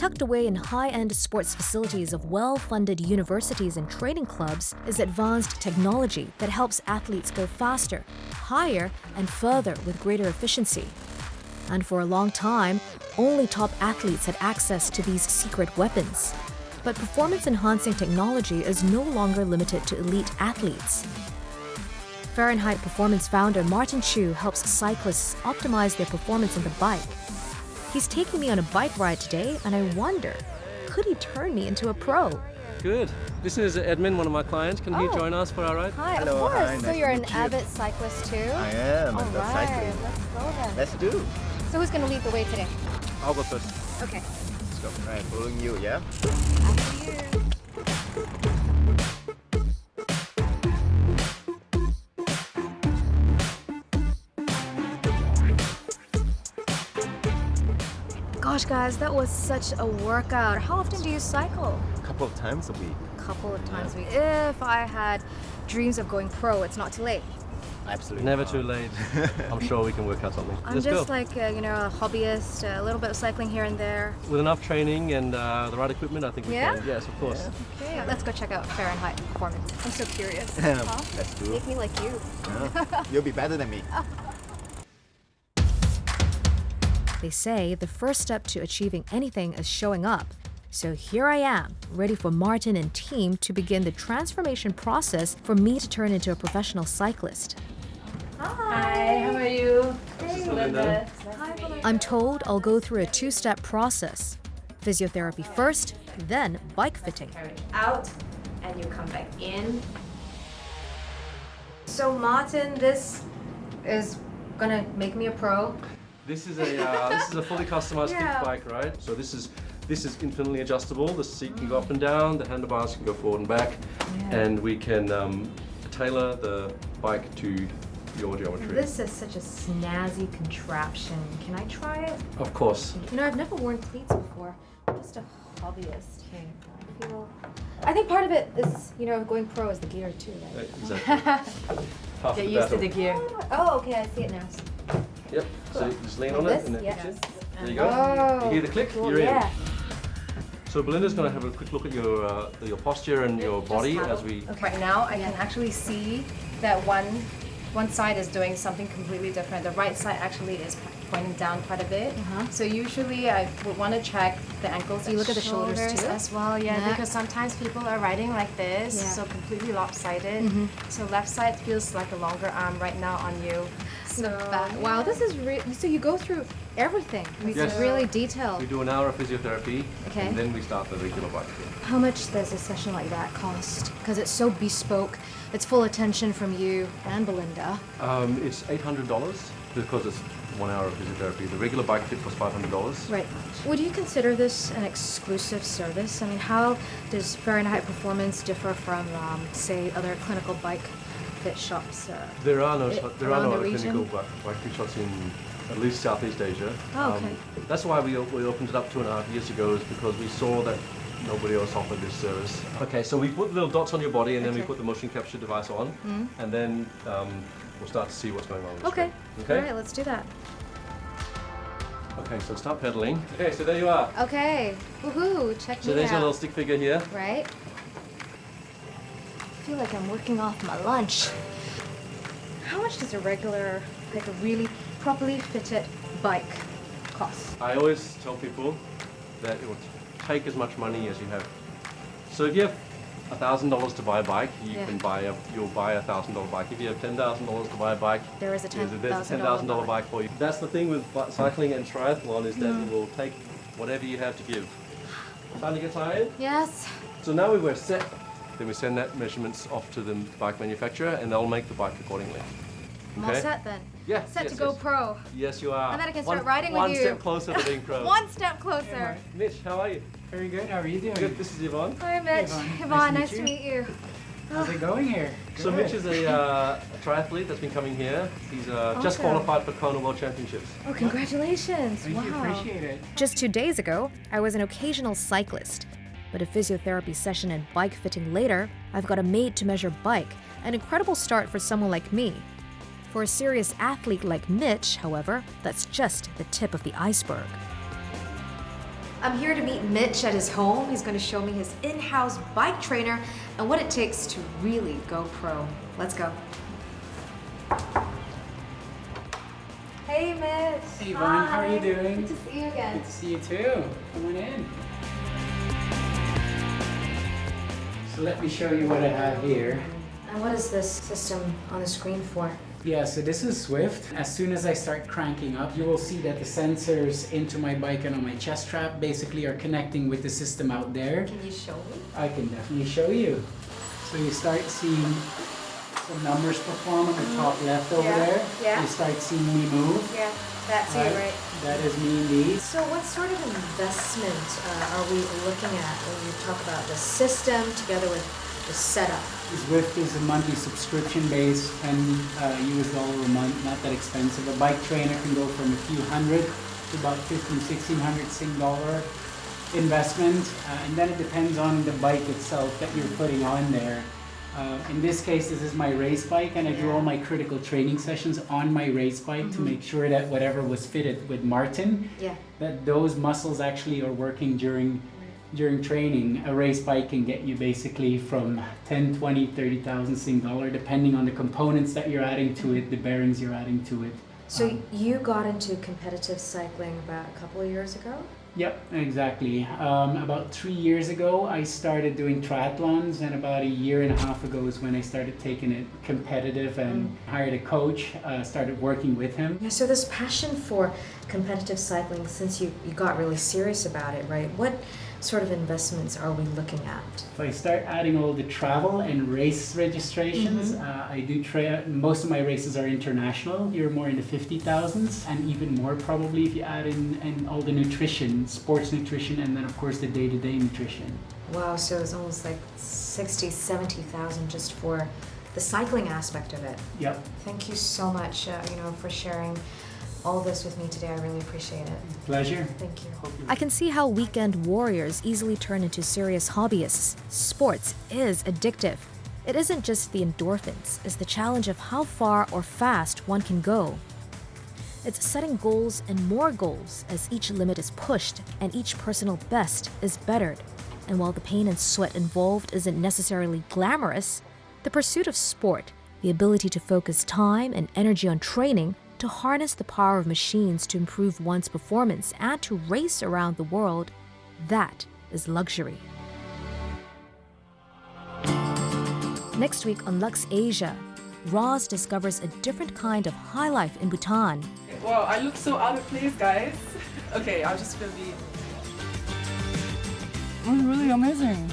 Tucked away in high-end sports facilities of well-funded universities and training clubs is advanced technology that helps athletes go faster, higher, and further with greater efficiency. And for a long time, only top athletes had access to these secret weapons. But performance-enhancing technology is no longer limited to elite athletes. Fahrenheit Performance founder Martin Chu helps cyclists optimize their performance on the bike. He's taking me on a bike ride today, and I wonder, could he turn me into a pro? Good. This is Edmund, one of my clients. Can he join us for our ride? Hi, Hello, of course. hi, So nice you're to an meet you. avid cyclist too? I am. I All love right, cycling. let's go then. Let's do. So who's going to lead the way today? I'll go first. Okay. Let's go. Right, following you, yeah? After you. Gosh, guys, that was such a workout. How often do you cycle? A couple of times a week. A couple of times a week. If I had dreams of going pro, it's not too late. Absolutely. Never not. too late. I'm sure we can work out something. I'm Let's just go. like, a hobbyist, a little bit of cycling here and there. With enough training and the right equipment, I think we Yeah? can. Yes, of course. Okay, let's go check out Fahrenheit Performance. I'm so curious. Let's do. Make me like you. Yeah. You'll be better than me. They say the first step to achieving anything is showing up. So here I am, ready for Martin and team to begin the transformation process for me to turn into a professional cyclist. Hi, how are you? This is Belinda. I'm told I'll go through a two-step process. Physiotherapy first, then bike fitting. Carry it out, and you come back in. So Martin, this is gonna make me a pro. This is a fully customized Yeah. kick bike, right? So this is infinitely adjustable. The seat can go up and down. The handlebars can go forward and back, and we can tailor the bike to your geometry. This is such a snazzy contraption. Can I try it? Of course. I've never worn cleats before. I'm just a hobbyist. I think part of it is, going pro is the gear too, right? Exactly. Half Get the used to battle. the gear. Oh, okay, I see it now. Yep. So you just lean on Like it and this? then Yeah. that's it. There you go. Oh, You hear the click? cool. You're in. Yeah. So Belinda's going to have a quick look at your posture and your body as we. Right now, I can actually see that one side is doing something completely different. The right side actually is pointing down quite a bit. So usually I would want to check the ankles. So you look at the shoulders too? as well, yeah, because sometimes people are riding like this, Yeah. so completely lopsided. So left side feels like a longer arm right now on you. So Wow, this is so you go through everything. It's Yes. really detailed. We do an hour of physiotherapy, Okay. and then we start the regular bike. How much does a session like that cost? Because it's so bespoke. It's full attention from you and Belinda. It's $800 because it's 1 hour of physiotherapy. The regular bike fit costs $500. Right. Would you consider this an exclusive service? I mean, how does Fahrenheit Performance differ from, say, other clinical bike fit shops? There are no around the other region? clinical bike fit shops in at least Southeast Asia. Oh, okay. That's why we opened it up 2.5 years ago, is because we saw that nobody else offered this service. Okay, so we put little dots on your body, and then we Okay. put the motion capture device on, and then we'll start to see what's going on with the Okay. screen. Okay. All right, let's do that. Okay, so start pedaling. Okay, so there you are. Okay. Woohoo! Check So me there's out. your little stick figure here. Right? I feel like I'm working off my lunch. How much does a regular, like a really properly fitted bike cost? I always tell people that it will take as much money as you have. So if you have $1,000 to buy a bike, you'll buy a $1,000 bike. If you have $10,000 to buy a bike, There is a there's a $10,000 $10,000 bike for you. That's the thing with cycling and triathlon, is that it will take whatever you have to give. Time to get tired? Yes. So now we're set. Then we send that measurements off to the bike manufacturer, and they'll make the bike accordingly. I'm all set then. Yeah. Set yes, to go yes. pro. Yes, you are. And then I can start One- riding with One you. step closer to being pro. One step closer. Mitch, how are you? Very good. How are you doing? Good. This is Yvonne. Hi, Mitch. Yvonne. Yvonne, Nice nice to to meet meet you. How's it going here? So Good. Mitch is a triathlete that's been coming here. He's just Awesome. qualified for Kona World Championships. Oh, congratulations. Thank you. Wow. Appreciate it. Just 2 days ago, I was an occasional cyclist. But a physiotherapy session and bike fitting later, I've got a made-to-measure bike, an incredible start for someone like me. For a serious athlete like Mitch, however, that's just the tip of the iceberg. I'm here to meet Mitch at his home. He's going to show me his in-house bike trainer and what it takes to really go pro. Let's go. Hey, Mitch. Hey, Yvonne, how are you doing? Good to see you again. Good to see you too. Come on in. So let me show you what I have here. And what is this system on the screen for? Yeah, so this is Swift. As soon as I start cranking up, you will see that the sensors into my bike and on my chest strap basically are connecting with the system out there. Can you show me? I can definitely show you. So you start seeing some numbers perform on the top left over Yeah, there. yeah. You start seeing me move. Yeah, that's it, right? That is me indeed. So what sort of investment are we looking at when you talk about the system together with the setup? Zwift is a monthly subscription base, $10 US a month, not that expensive. A bike trainer can go from a few hundred to about 1,500-1,600 Sing dollar investment, and then it depends on the bike itself that you're putting on there. In this case, this is my race bike, and I do all my critical training sessions on my race bike to make sure that whatever was fitted with Martin, that those muscles actually are working during training. A race bike can get you basically from 10, 20, 30,000 Sing dollar, depending on the components that you're adding to it, the bearings you're adding to it. So you got into competitive cycling about a couple of years ago? Yep, exactly. About 3 years ago, I started doing triathlons, and about a year and a half ago is when I started taking it competitive and hired a coach, started working with him. Yeah, so this passion for competitive cycling, since you got really serious about it, right? What sort of investments are we looking at? If I start adding all the travel and race registrations, I do most of my races are international. You're more in the 50,000s, and even more probably if you add in all the nutrition, sports nutrition, and then of course the day-to-day nutrition. Wow, so it's almost like 60, 70,000 just for the cycling aspect of it. Yep. Thank you so much, for sharing all this with me today. I really appreciate it. Pleasure. Thank you. I can see how weekend warriors easily turn into serious hobbyists. Sports is addictive. It isn't just the endorphins, it's the challenge of how far or fast one can go. It's setting goals and more goals as each limit is pushed and each personal best is bettered. And while the pain and sweat involved isn't necessarily glamorous, the pursuit of sport, the ability to focus time and energy on training, to harness the power of machines to improve one's performance and to race around the world, that is luxury. Next week on Luxe Asia, Roz discovers a different kind of high life in Bhutan. Wow, I look so out of place, guys. Okay, I'll just feel be. Really amazing.